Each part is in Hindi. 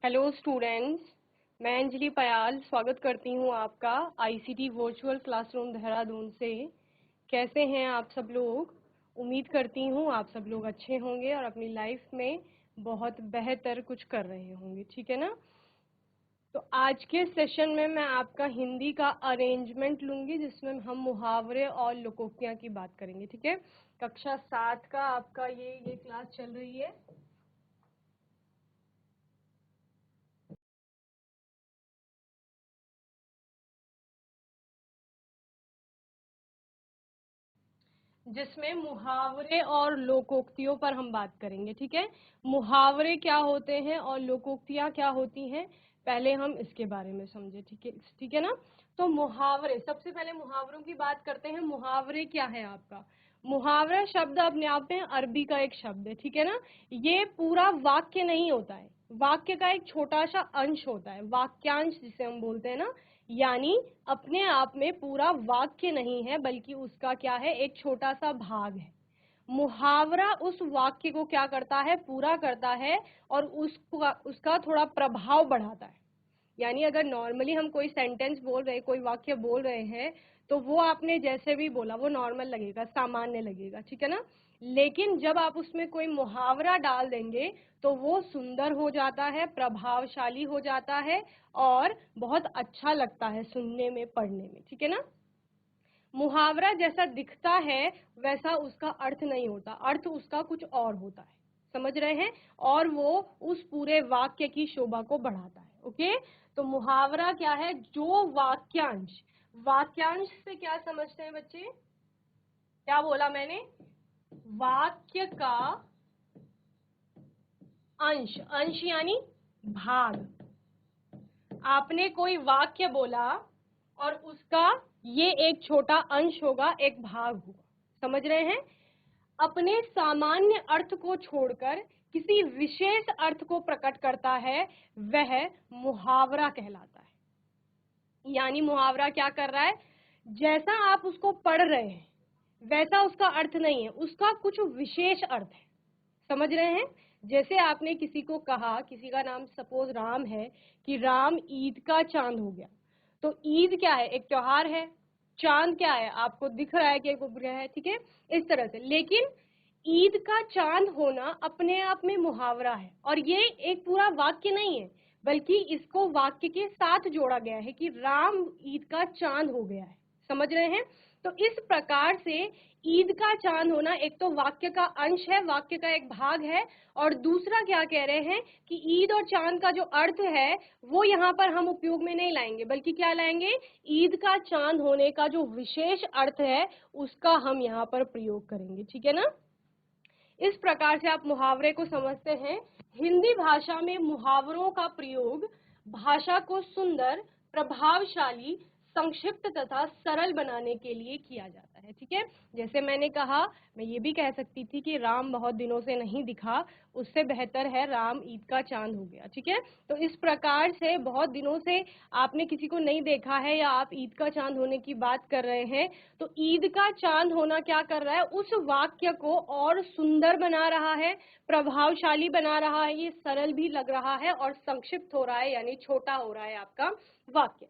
हेलो स्टूडेंट्स, मैं अंजलि पयाल स्वागत करती हूँ आपका आईसीटी वर्चुअल क्लासरूम देहरादून से। कैसे हैं आप सब लोग? उम्मीद करती हूँ आप सब लोग अच्छे होंगे और अपनी लाइफ में बहुत बेहतर कुछ कर रहे होंगे, ठीक है ना। तो आज के सेशन में मैं आपका हिंदी का अरेंजमेंट लूंगी जिसमें हम मुहावरे और लोकोक्तियाँ की बात करेंगे, ठीक है। कक्षा 7 का आपका ये क्लास चल रही है। जिसमें मुहावरे और लोकोक्तियों पर हम बात करेंगे, ठीक है। मुहावरे क्या होते हैं और लोकोक्तियां क्या होती हैं, पहले हम इसके बारे में समझे, ठीक है ना। तो मुहावरे, सबसे पहले मुहावरों की बात करते हैं। मुहावरे क्या है आपका? मुहावरा शब्द अपने आप में अरबी का एक शब्द है, ठीक है ना। ये पूरा वाक्य नहीं होता है, वाक्य का एक छोटा सा अंश होता है, वाक्यांश जिसे हम बोलते हैं ना। यानी अपने आप में पूरा वाक्य नहीं है बल्कि उसका क्या है, एक छोटा सा भाग है। मुहावरा उस वाक्य को क्या करता है, पूरा करता है और उसका थोड़ा प्रभाव बढ़ाता है। यानी अगर नॉर्मली हम कोई सेंटेंस बोल रहे, कोई वाक्य बोल रहे हैं, तो वो आपने जैसे भी बोला वो नॉर्मल लगेगा, सामान्य लगेगा, ठीक है ना। लेकिन जब आप उसमें कोई मुहावरा डाल देंगे तो वो सुंदर हो जाता है, प्रभावशाली हो जाता है और बहुत अच्छा लगता है सुनने में, पढ़ने में, ठीक है ना। मुहावरा जैसा दिखता है वैसा उसका अर्थ नहीं होता, अर्थ उसका कुछ और होता है, समझ रहे हैं। और वो उस पूरे वाक्य की शोभा को बढ़ाता है। ओके, तो मुहावरा क्या है? जो वाक्यांश, वाक्यांश से क्या समझते हैं बच्चे? क्या बोला मैंने? वाक्य का अंश, अंश यानी भाग। आपने कोई वाक्य बोला और उसका ये एक छोटा अंश होगा, एक भाग होगा, समझ रहे हैं। अपने सामान्य अर्थ को छोड़कर किसी विशेष अर्थ को प्रकट करता है, वह मुहावरा कहलाता है। यानी मुहावरा क्या कर रहा है, जैसा आप उसको पढ़ रहे हैं वैसा उसका अर्थ नहीं है, उसका कुछ विशेष अर्थ है, समझ रहे हैं। जैसे आपने किसी को कहा, किसी का नाम सपोज राम है, कि राम ईद का चांद हो गया। तो ईद क्या है? एक त्योहार है। चांद क्या है? आपको दिख रहा है कि एक उपग्रह है, ठीक है, इस तरह से। लेकिन ईद का चांद होना अपने आप में मुहावरा है और ये एक पूरा वाक्य नहीं है, बल्कि इसको वाक्य के साथ जोड़ा गया है कि राम ईद का चांद हो गया है, समझ रहे हैं। तो इस प्रकार से ईद का चांद होना एक तो वाक्य का अंश है, वाक्य का एक भाग है, और दूसरा क्या कह रहे हैं कि ईद और चांद का जो अर्थ है वो यहाँ पर हम उपयोग में नहीं लाएंगे, बल्कि क्या लाएंगे, ईद का चांद होने का जो विशेष अर्थ है उसका हम यहाँ पर प्रयोग करेंगे, ठीक है ना। इस प्रकार से आप मुहावरे को समझते हैं। हिंदी भाषा में मुहावरों का प्रयोग भाषा को सुंदर, प्रभावशाली, संक्षिप्त तथा सरल बनाने के लिए किया जाता है, ठीक है। जैसे मैंने कहा, मैं ये भी कह सकती थी कि राम बहुत दिनों से नहीं दिखा, उससे बेहतर है राम ईद का चांद हो गया, ठीक है। तो इस प्रकार से बहुत दिनों से आपने किसी को नहीं देखा है या आप ईद का चांद होने की बात कर रहे हैं, तो ईद का चांद होना क्या कर रहा है, उस वाक्य को और सुंदर बना रहा है, प्रभावशाली बना रहा है, ये सरल भी लग रहा है और संक्षिप्त हो रहा है, यानी छोटा हो रहा है आपका वाक्य।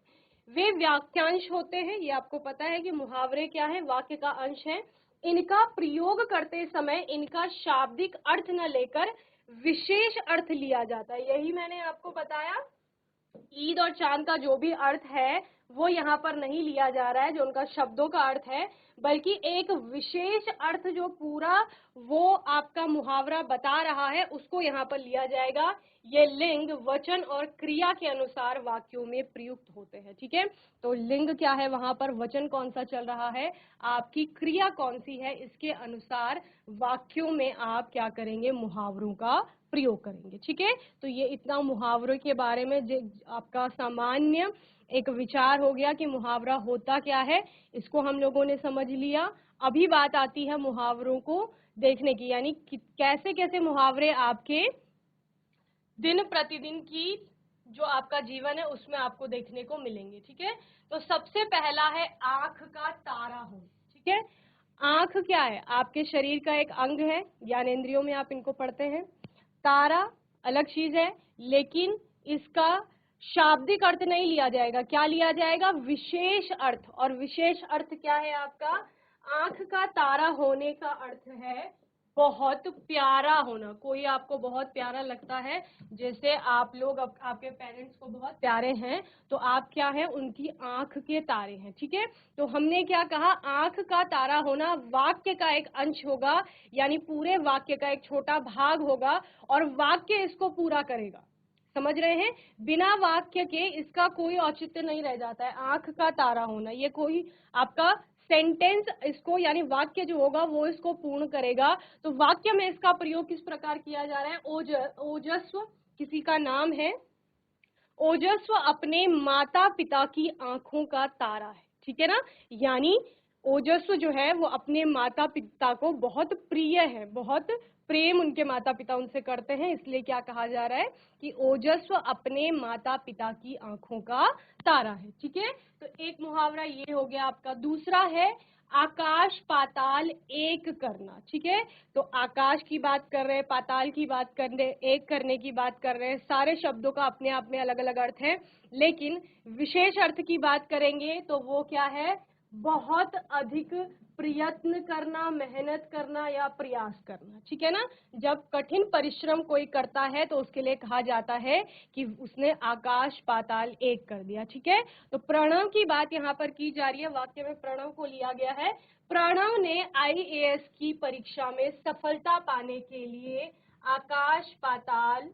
वे वाक्यांश होते हैं, ये आपको पता है कि मुहावरे क्या है, वाक्य का अंश है। इनका प्रयोग करते समय इनका शाब्दिक अर्थ न लेकर विशेष अर्थ लिया जाता है। यही मैंने आपको बताया, ईद और चांद का जो भी अर्थ है वो यहाँ पर नहीं लिया जा रहा है, जो उनका शब्दों का अर्थ है, बल्कि एक विशेष अर्थ जो पूरा वो आपका मुहावरा बता रहा है उसको यहाँ पर लिया जाएगा। ये लिंग, वचन और क्रिया के अनुसार वाक्यों में प्रयुक्त होते हैं, ठीक है। तो लिंग क्या है वहां पर, वचन कौन सा चल रहा है, आपकी क्रिया कौन सी है, इसके अनुसार वाक्यों में आप क्या करेंगे, मुहावरों का प्रयोग करेंगे, ठीक है। तो ये इतना मुहावरों के बारे में आपका सामान्य एक विचार हो गया कि मुहावरा होता क्या है, इसको हम लोगों ने समझ लिया। अभी बात आती है मुहावरों को देखने की, यानी कैसे कैसे मुहावरे आपके दिन प्रतिदिन की जो आपका जीवन है उसमें आपको देखने को मिलेंगे, ठीक है। तो सबसे पहला है आंख का तारा हो, ठीक है। आंख क्या है, आपके शरीर का एक अंग है, ज्ञानेंद्रियों में आप इनको पढ़ते हैं। तारा अलग चीज है, लेकिन इसका शाब्दिक अर्थ नहीं लिया जाएगा, क्या लिया जाएगा? विशेष अर्थ। और विशेष अर्थ क्या है आपका? आंख का तारा होने का अर्थ है बहुत प्यारा होना। कोई आपको बहुत प्यारा लगता है, जैसे आप लोग आपके पेरेंट्स को बहुत प्यारे हैं, तो आप क्या है? उनकी आंख के तारे हैं। ठीक है, तो हमने क्या कहा? आंख का तारा होना वाक्य का एक अंश होगा, यानी पूरे वाक्य का एक छोटा भाग होगा, और वाक्य इसको पूरा करेगा। समझ रहे हैं? बिना वाक्य के इसका कोई औचित्य नहीं रह जाता है। आंख का तारा होना, ये कोई आपका सेंटेंस इसको, यानी वाक्य जो होगा वो इसको पूर्ण करेगा। तो वाक्य में इसका प्रयोग किस प्रकार किया जा रहा है? ओजस्व किसी का नाम है, ओजस्व अपने माता पिता की आंखों का तारा है। ठीक है ना? यानी ओजस्व जो है वो अपने माता पिता को बहुत प्रिय है, बहुत प्रेम उनके माता पिता उनसे करते हैं, इसलिए क्या कहा जा रहा है कि ओजस्व अपने माता पिता की आंखों का तारा है। ठीक है, तो एक मुहावरा ये हो गया आपका। दूसरा है आकाश पाताल एक करना। ठीक है, तो आकाश की बात कर रहे हैं, पाताल की बात कर रहे हैं, एक करने की बात कर रहे हैं। सारे शब्दों का अपने आप में अलग अलग अर्थ है, लेकिन विशेष अर्थ की बात करेंगे तो वो क्या है? बहुत अधिक प्रयत्न करना, मेहनत करना या प्रयास करना। ठीक है ना? जब कठिन परिश्रम कोई करता है तो उसके लिए कहा जाता है कि उसने आकाश पाताल एक कर दिया। ठीक है, तो प्रणव की बात यहाँ पर की जा रही है, वाक्य में प्रणव को लिया गया है। प्रणव ने IAS की परीक्षा में सफलता पाने के लिए आकाश पाताल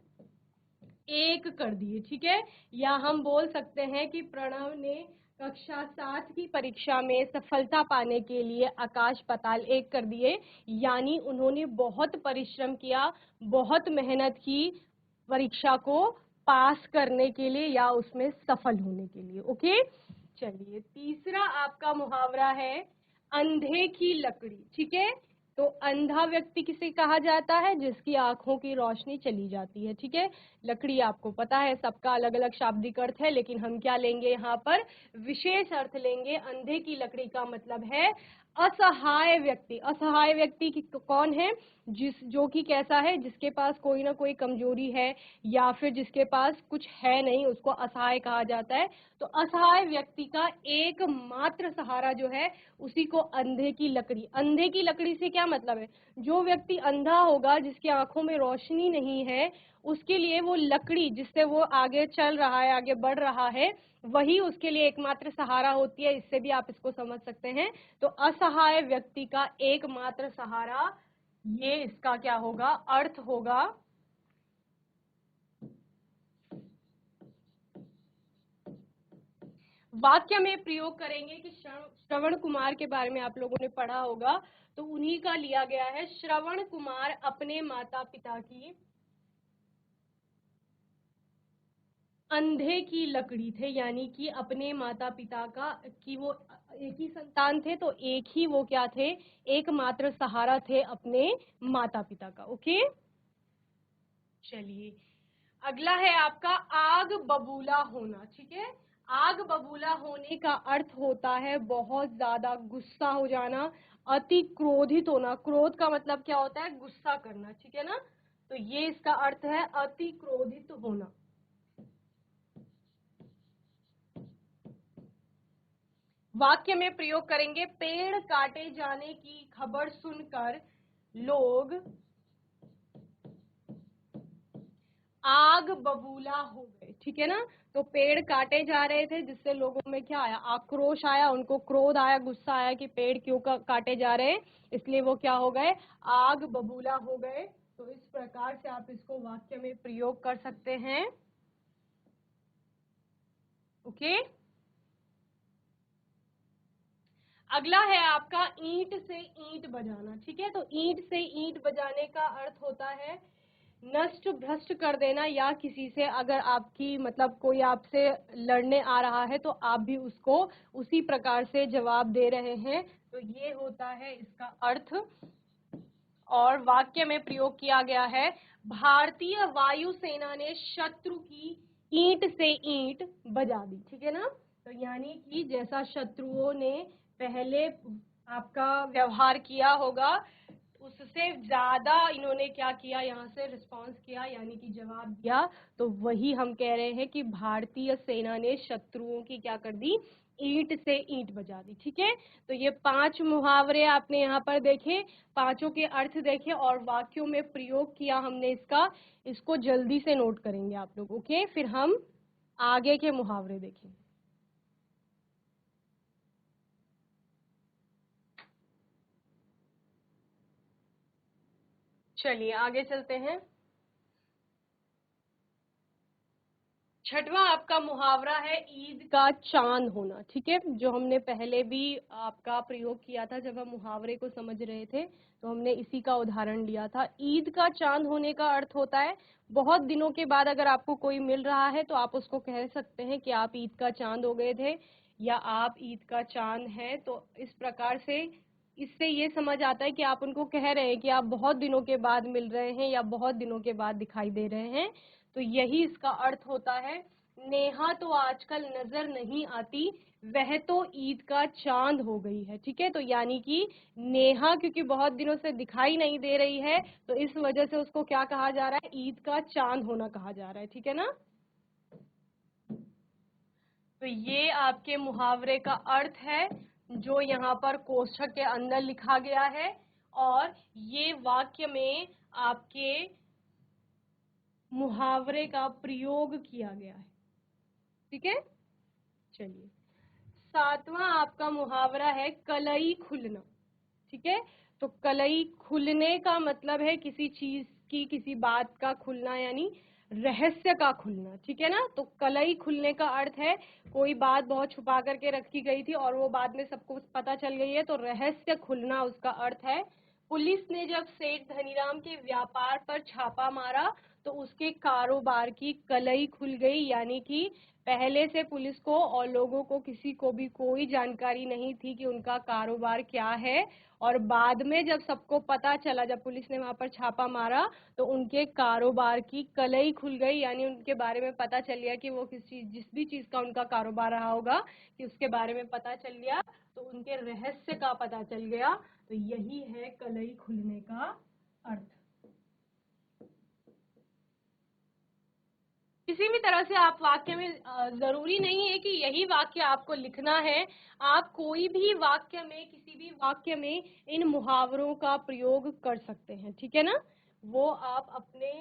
एक कर दिए। ठीक है, या हम बोल सकते हैं कि प्रणव ने कक्षा 7 की परीक्षा में सफलता पाने के लिए आकाश पाताल एक कर दिए, यानी उन्होंने बहुत परिश्रम किया, बहुत मेहनत की परीक्षा को पास करने के लिए या उसमें सफल होने के लिए। ओके, चलिए तीसरा आपका मुहावरा है अंधे की लकड़ी। ठीक है, तो अंधा व्यक्ति किसे कहा जाता है? जिसकी आंखों की रोशनी चली जाती है। ठीक है, लकड़ी आपको पता है सबका अलग अलग शाब्दिक अर्थ है, लेकिन हम क्या लेंगे यहाँ पर? विशेष अर्थ लेंगे। अंधे की लकड़ी का मतलब है असहाय व्यक्ति। असहाय व्यक्ति कौन है? जो कि कैसा है? जिसके पास कोई ना कोई कमजोरी है या फिर जिसके पास कुछ है नहीं, उसको असहाय कहा जाता है। तो असहाय व्यक्ति का एकमात्र सहारा जो है उसी को अंधे की लकड़ी। अंधे की लकड़ी से क्या मतलब है? जो व्यक्ति अंधा होगा, जिसकी आंखों में रोशनी नहीं है, उसके लिए वो लकड़ी जिससे वो आगे चल रहा है, आगे बढ़ रहा है, वही उसके लिए एकमात्र सहारा होती है। इससे भी आप इसको समझ सकते हैं। तो असहाय व्यक्ति का एकमात्र सहारा, ये इसका क्या होगा? अर्थ होगा। वाक्य में प्रयोग करेंगे कि श्रवण कुमार के बारे में आप लोगों ने पढ़ा होगा, तो उन्हीं का लिया गया है। श्रवण कुमार अपने माता पिता की अंधे की लकड़ी थे, यानी कि अपने माता पिता का कि वो एक ही संतान थे, तो एक ही वो क्या थे? एकमात्र सहारा थे अपने माता पिता का। ओके, चलिए अगला है आपका आग बबूला होना। ठीक है, आग बबूला होने का अर्थ होता है बहुत ज्यादा गुस्सा हो जाना, अति क्रोधित होना। क्रोध का मतलब क्या होता है? गुस्सा करना। ठीक है ना? तो ये इसका अर्थ है अति क्रोधित होना। वाक्य में प्रयोग करेंगे पेड़ काटे जाने की खबर सुनकर लोग आग बबूला हो गए। ठीक है ना? तो पेड़ काटे जा रहे थे, जिससे लोगों में क्या आया? आक्रोश आया, उनको क्रोध आया, गुस्सा आया कि पेड़ क्यों काटे जा रहे हैं, इसलिए वो क्या हो गए? आग बबूला हो गए। तो इस प्रकार से आप इसको वाक्य में प्रयोग कर सकते हैं। ओके, अगला है आपका ईंट से ईंट बजाना। ठीक है, तो ईंट से ईंट बजाने का अर्थ होता है नष्ट भ्रष्ट कर देना, या किसी से अगर आपकी मतलब कोई आपसे लड़ने आ रहा है तो आप भी उसको उसी प्रकार से जवाब दे रहे हैं, तो ये होता है इसका अर्थ। और वाक्य में प्रयोग किया गया है भारतीय वायुसेना ने शत्रु की ईंट से ईंट बजा दी। ठीक है ना? तो यानी कि जैसा शत्रुओं ने पहले आपका व्यवहार किया होगा, उससे ज्यादा इन्होंने क्या किया, यहाँ से रिस्पॉन्स किया यानी कि जवाब दिया, तो वही हम कह रहे हैं कि भारतीय सेना ने शत्रुओं की क्या कर दी, ईंट से ईंट बजा दी। ठीक है, तो ये 5 मुहावरे आपने यहाँ पर देखे, पांचों के अर्थ देखे और वाक्यों में प्रयोग किया हमने इसका, इसको जल्दी से नोट करेंगे आप लोग। ओके, फिर हम आगे के मुहावरे देखेंगे। चलिए आगे चलते हैं। छठवां आपका मुहावरा है ईद का चांद होना। ठीक है, जो हमने पहले भी आपका प्रयोग किया था जब हम मुहावरे को समझ रहे थे, तो हमने इसी का उदाहरण लिया था। ईद का चांद होने का अर्थ होता है बहुत दिनों के बाद अगर आपको कोई मिल रहा है तो आप उसको कह सकते हैं कि आप ईद का चांद हो गए थे या आप ईद का चांद हैं। तो इस प्रकार से इससे ये समझ आता है कि आप उनको कह रहे हैं कि आप बहुत दिनों के बाद मिल रहे हैं या बहुत दिनों के बाद दिखाई दे रहे हैं। तो यही इसका अर्थ होता है। नेहा तो आजकल नजर नहीं आती, वह तो ईद का चांद हो गई है। ठीक है, तो यानी कि नेहा क्योंकि बहुत दिनों से दिखाई नहीं दे रही है, तो इस वजह से उसको क्या कहा जा रहा है, ईद का चांद होना कहा जा रहा है। ठीक है ना, तो ये आपके मुहावरे का अर्थ है जो यहाँ पर कोष्ठक के अंदर लिखा गया है, और ये वाक्य में आपके मुहावरे का प्रयोग किया गया है। ठीक है, चलिए सातवां आपका मुहावरा है कलई खुलना। ठीक है, तो कलई खुलने का मतलब है किसी चीज की, किसी बात का खुलना यानी रहस्य का खुलना। ठीक है ना, तो कलई खुलने का अर्थ है कोई बात बहुत छुपा करके रखी गई थी और वो बाद में सबको पता चल गई है, तो रहस्य खुलना उसका अर्थ है। पुलिस ने जब सेठ धनीराम के व्यापार पर छापा मारा तो उसके कारोबार की कलई खुल गई, यानी कि पहले से पुलिस को और लोगों को किसी को भी कोई जानकारी नहीं थी कि उनका कारोबार क्या है, और बाद में जब सबको पता चला, जब पुलिस ने वहां पर छापा मारा तो उनके कारोबार की कलई खुल गई, यानी उनके बारे में पता चल गया कि वो किस चीज, जिस भी चीज का उनका कारोबार रहा होगा कि उसके बारे में पता चल गया, तो उनके रहस्य का पता चल गया। तो यही है कलई खुलने का अर्थ। किसी भी तरह से आप वाक्य में, जरूरी नहीं है कि यही वाक्य आपको लिखना है, आप कोई भी वाक्य में, किसी भी वाक्य में इन मुहावरों का प्रयोग कर सकते हैं। ठीक है ना, वो आप अपने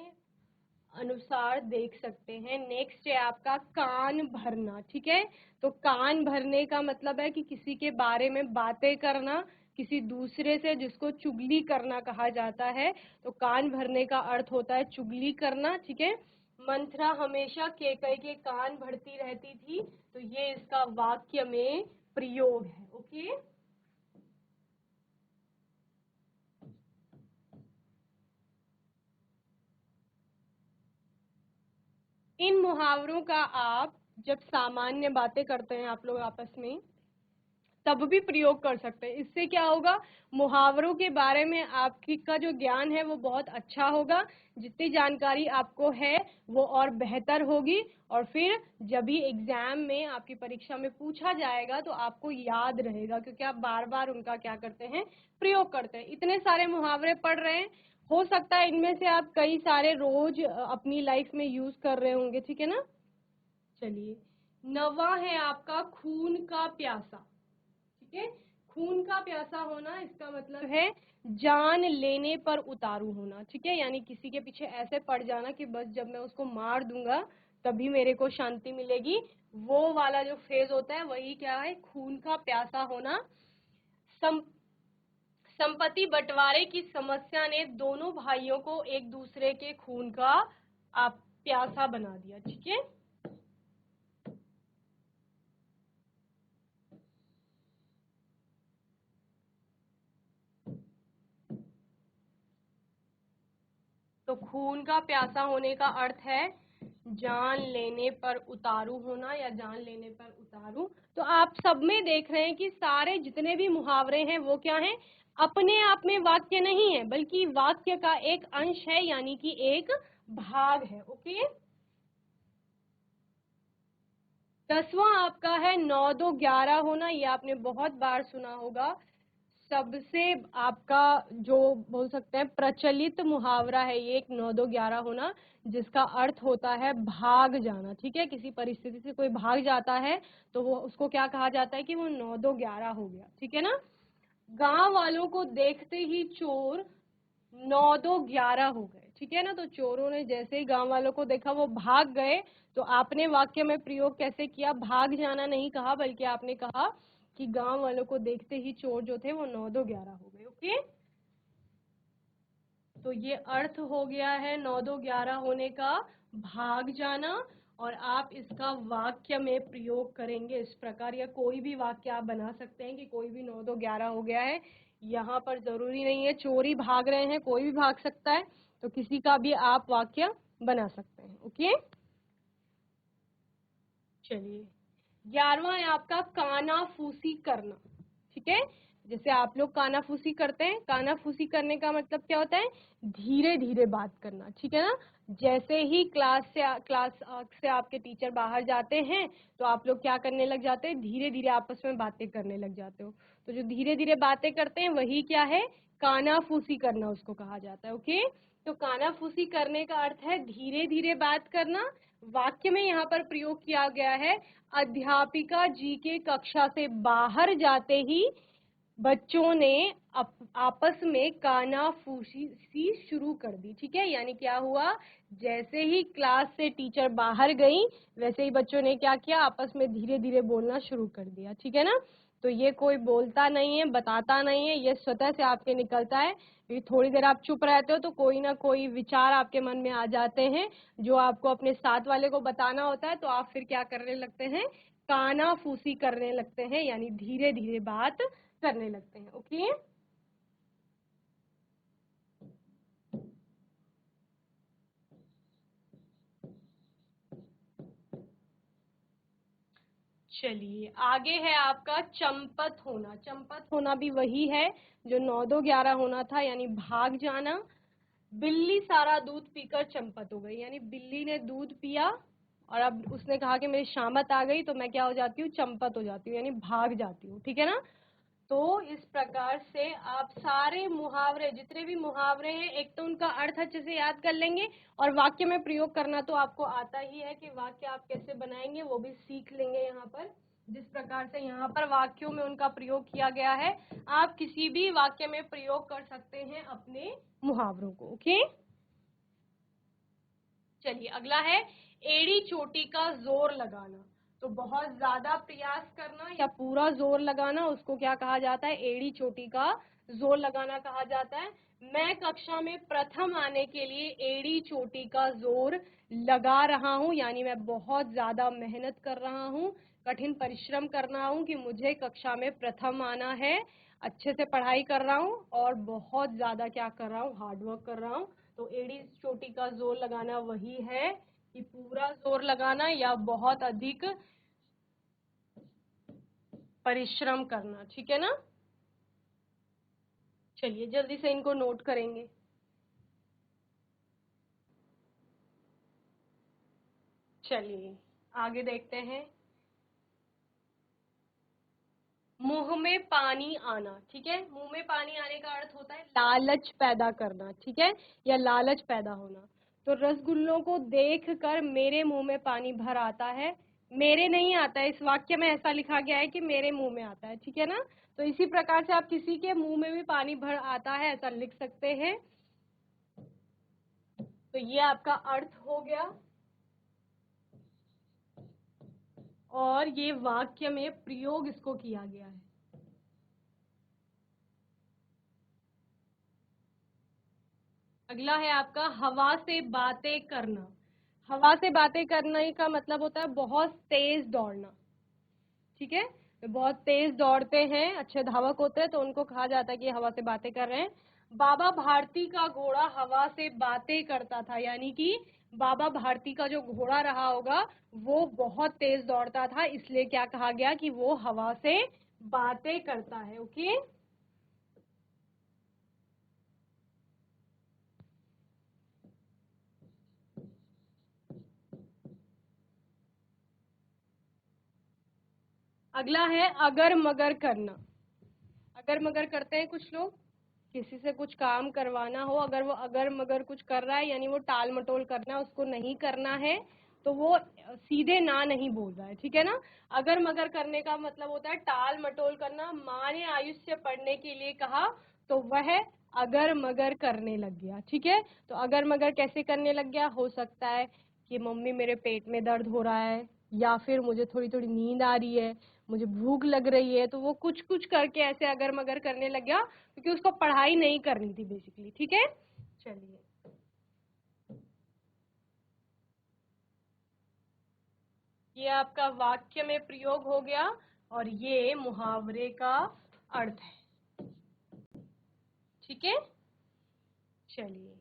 अनुसार देख सकते हैं। नेक्स्ट है आपका कान भरना। ठीक है, तो कान भरने का मतलब है कि किसी के बारे में बातें करना, किसी दूसरे से, जिसको चुगली करना कहा जाता है। तो कान भरने का अर्थ होता है चुगली करना। ठीक है, मंथरा हमेशा केकई के कान भरती रहती थी, तो ये इसका वाक्य में प्रयोग है। ओके, इन मुहावरों का आप जब सामान्य बातें करते हैं आप लोग आपस में, तब भी प्रयोग कर सकते हैं। इससे क्या होगा, मुहावरों के बारे में आपकी का जो ज्ञान है वो बहुत अच्छा होगा, जितनी जानकारी आपको है वो और बेहतर होगी, और फिर जब भी एग्जाम में आपकी परीक्षा में पूछा जाएगा तो आपको याद रहेगा, क्योंकि आप बार बार उनका क्या करते हैं, प्रयोग करते हैं। इतने सारे मुहावरे पढ़ रहे हैं, हो सकता है इनमें से आप कई सारे रोज अपनी लाइफ में यूज कर रहे होंगे। ठीक है ना, चलिए नवा है आपका खून का प्यासा। ठीक है, खून का प्यासा होना इसका मतलब है जान लेने पर उतारू होना। ठीक है, यानी किसी के पीछे ऐसे पड़ जाना कि बस जब मैं उसको मार दूंगा तभी मेरे को शांति मिलेगी, वो वाला जो फेज होता है वही क्या है, खून का प्यासा होना। सम, संपत्ति बंटवारे की समस्या ने दोनों भाइयों को एक दूसरे के खून का आप प्यासा बना दिया। ठीक है, तो खून का प्यासा होने का अर्थ है जान लेने पर उतारू होना या जान लेने पर उतारू। तो आप सब में देख रहे हैं कि सारे जितने भी मुहावरे हैं वो क्या हैं, अपने आप में वाक्य नहीं है बल्कि वाक्य का एक अंश है, यानी कि एक भाग है। ओके, 10वां आपका है 9 2 11 होना, ये आपने बहुत बार सुना होगा। सबसे आपका जो बोल सकते हैं प्रचलित मुहावरा है ये एक 9-2-11 होना, जिसका अर्थ होता है भाग जाना। ठीक है, किसी परिस्थिति से कोई भाग जाता है तो वो उसको क्या कहा जाता है कि वो 9-2-11 हो गया। ठीक है ना। गांव वालों को देखते ही चोर 9-2-11 हो गए। ठीक है ना। तो चोरों ने जैसे ही गांव वालों को देखा वो भाग गए। तो आपने वाक्य में प्रयोग कैसे किया? भाग जाना नहीं कहा, बल्कि आपने कहा कि गांव वालों को देखते ही चोर जो थे वो 9-2-11 हो गए। ओके, तो ये अर्थ हो गया है 9-2-11 होने का, भाग जाना। और आप इसका वाक्य में प्रयोग करेंगे इस प्रकार, या कोई भी वाक्य आप बना सकते हैं कि कोई भी 9-2-11 हो गया है। यहाँ पर जरूरी नहीं है चोर ही भाग रहे हैं, कोई भी भाग सकता है, तो किसी का भी आप वाक्य बना सकते हैं। ओके, चलिए 11वां है आपका कानाफूसी करना। ठीक है, जैसे आप लोग कानाफूसी करते हैं, कानाफूसी करने का मतलब क्या होता है? धीरे धीरे बात करना। ठीक है ना। जैसे ही क्लास से आपके टीचर बाहर जाते हैं तो आप लोग क्या करने लग जाते हैं? धीरे धीरे आपस में बातें करने लग जाते हो। तो जो धीरे धीरे बातें करते हैं वही क्या है? कानाफूसी करना उसको कहा जाता है। ओके, तो कानाफूसी करने का अर्थ है धीरे धीरे बात करना। वाक्य में यहाँ पर प्रयोग किया गया है, अध्यापिका जी के कक्षा से बाहर जाते ही बच्चों ने आपस में कानाफूसी शुरू कर दी। ठीक है, यानी क्या हुआ? जैसे ही क्लास से टीचर बाहर गई वैसे ही बच्चों ने क्या किया? आपस में धीरे धीरे बोलना शुरू कर दिया। ठीक है ना। तो ये कोई बोलता नहीं है, बताता नहीं है, ये स्वतः से आपके निकलता है। ये थोड़ी देर आप चुप रहते हो तो कोई ना कोई विचार आपके मन में आ जाते हैं जो आपको अपने साथ वाले को बताना होता है, तो आप फिर क्या करने लगते हैं? कानाफूसी करने लगते हैं, यानी धीरे धीरे बात करने लगते हैं। ओके, चलिए आगे है आपका चंपत होना। चंपत होना भी वही है जो 9-2-11 होना था, यानी भाग जाना। बिल्ली सारा दूध पीकर चंपत हो गई, यानी बिल्ली ने दूध पिया और अब उसने कहा कि मेरी शामत आ गई तो मैं क्या हो जाती हूँ? चंपत हो जाती हूँ, यानी भाग जाती हूँ। ठीक है ना। तो इस प्रकार से आप सारे मुहावरे, जितने भी मुहावरे हैं, एक तो उनका अर्थ अच्छे से याद कर लेंगे और वाक्य में प्रयोग करना तो आपको आता ही है कि वाक्य आप कैसे बनाएंगे वो भी सीख लेंगे। यहाँ पर जिस प्रकार से यहाँ पर वाक्यों में उनका प्रयोग किया गया है, आप किसी भी वाक्य में प्रयोग कर सकते हैं अपने मुहावरों को। ओके, चलिए अगला है एड़ी चोटी का जोर लगाना। तो बहुत ज्यादा प्रयास करना या पूरा जोर लगाना, उसको क्या कहा जाता है? एड़ी चोटी का जोर लगाना कहा जाता है। मैं कक्षा में प्रथम आने के लिए एड़ी चोटी का जोर लगा रहा हूँ, यानी मैं बहुत ज्यादा मेहनत कर रहा हूँ, कठिन परिश्रम कर रहा हूँ कि मुझे कक्षा में प्रथम आना है। अच्छे से पढ़ाई कर रहा हूँ और बहुत ज्यादा क्या कर रहा हूँ? हार्डवर्क कर रहा हूँ। तो एड़ी चोटी का जोर लगाना वही है कि पूरा जोर लगाना या बहुत अधिक परिश्रम करना। ठीक है ना। चलिए जल्दी से इनको नोट करेंगे। चलिए आगे देखते हैं। मुंह में पानी आना। ठीक है, मुंह में पानी आने का अर्थ होता है लालच पैदा करना। ठीक है, या लालच पैदा होना। तो रसगुल्लों को देखकर मेरे मुंह में पानी भर आता है। मेरे नहीं आता है, इस वाक्य में ऐसा लिखा गया है कि मेरे मुंह में आता है। ठीक है ना। तो इसी प्रकार से आप किसी के मुंह में भी पानी भर आता है ऐसा लिख सकते हैं। तो ये आपका अर्थ हो गया और ये वाक्य में प्रयोग इसको किया गया है। अगला है आपका हवा से बातें करना। हवा से बातें करने का मतलब होता है बहुत तेज दौड़ना। ठीक है, तो बहुत तेज दौड़ते हैं, अच्छे धावक होते हैं, तो उनको कहा जाता है कि हवा से बातें कर रहे हैं। बाबा भारती का घोड़ा हवा से बातें करता था, यानी कि बाबा भारती का जो घोड़ा रहा होगा वो बहुत तेज दौड़ता था, इसलिए क्या कहा गया कि वो हवा से बातें करता है। ओके, अगला है अगर मगर करना। अगर मगर करते हैं कुछ लोग, किसी से कुछ काम करवाना हो, अगर वो अगर मगर कुछ कर रहा है यानी वो टाल मटोल करना है, उसको नहीं करना है, तो वो सीधे ना नहीं बोल रहा है, ठीक है ना। अगर मगर करने का मतलब होता है टाल मटोल करना। माँ ने आयुष से पढ़ने के लिए कहा तो वह अगर मगर करने लग गया, ठीक है। तो अगर मगर कैसे करने लग गया, हो सकता है कि मम्मी मेरे पेट में दर्द हो रहा है, या फिर मुझे थोड़ी थोड़ी नींद आ रही है, मुझे भूख लग रही है, तो वो कुछ कुछ करके ऐसे अगर मगर करने लग गया, क्योंकि उसको पढ़ाई नहीं करनी थी बेसिकली, ठीक है। चलिए, ये आपका वाक्य में प्रयोग हो गया और ये मुहावरे का अर्थ है, ठीक है। चलिए,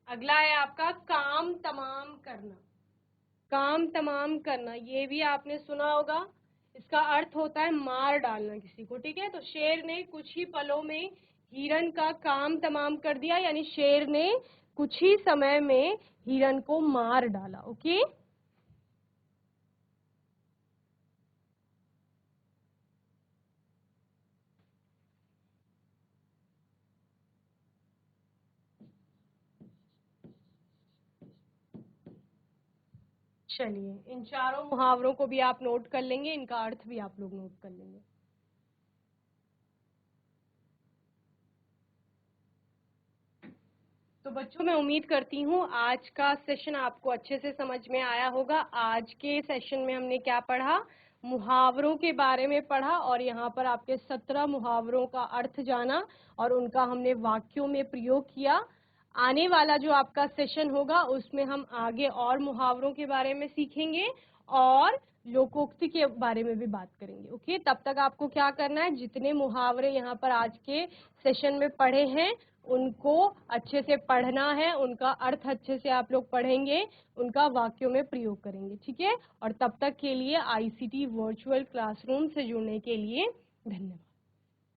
अगला है आपका काम तमाम करना। काम तमाम करना, ये भी आपने सुना होगा। इसका अर्थ होता है मार डालना किसी को, ठीक है। तो शेर ने कुछ ही पलों में हिरन का काम तमाम कर दिया, यानी शेर ने कुछ ही समय में हिरन को मार डाला। ओके, चलिए, इन चारों मुहावरों को भी आप नोट कर लेंगे, इनका अर्थ भी आप लोग नोट कर लेंगे। तो बच्चों, मैं उम्मीद करती हूँ आज का सेशन आपको अच्छे से समझ में आया होगा। आज के सेशन में हमने क्या पढ़ा, मुहावरों के बारे में पढ़ा, और यहाँ पर आपके 17 मुहावरों का अर्थ जाना और उनका हमने वाक्यों में प्रयोग किया। आने वाला जो आपका सेशन होगा उसमें हम आगे और मुहावरों के बारे में सीखेंगे और लोकोक्ति के बारे में भी बात करेंगे। ओके, तब तक आपको क्या करना है, जितने मुहावरे यहाँ पर आज के सेशन में पढ़े हैं उनको अच्छे से पढ़ना है, उनका अर्थ अच्छे से आप लोग पढ़ेंगे, उनका वाक्यों में प्रयोग करेंगे, ठीक है। और तब तक के लिए आईसीटी वर्चुअल क्लासरूम से जुड़ने के लिए धन्यवाद।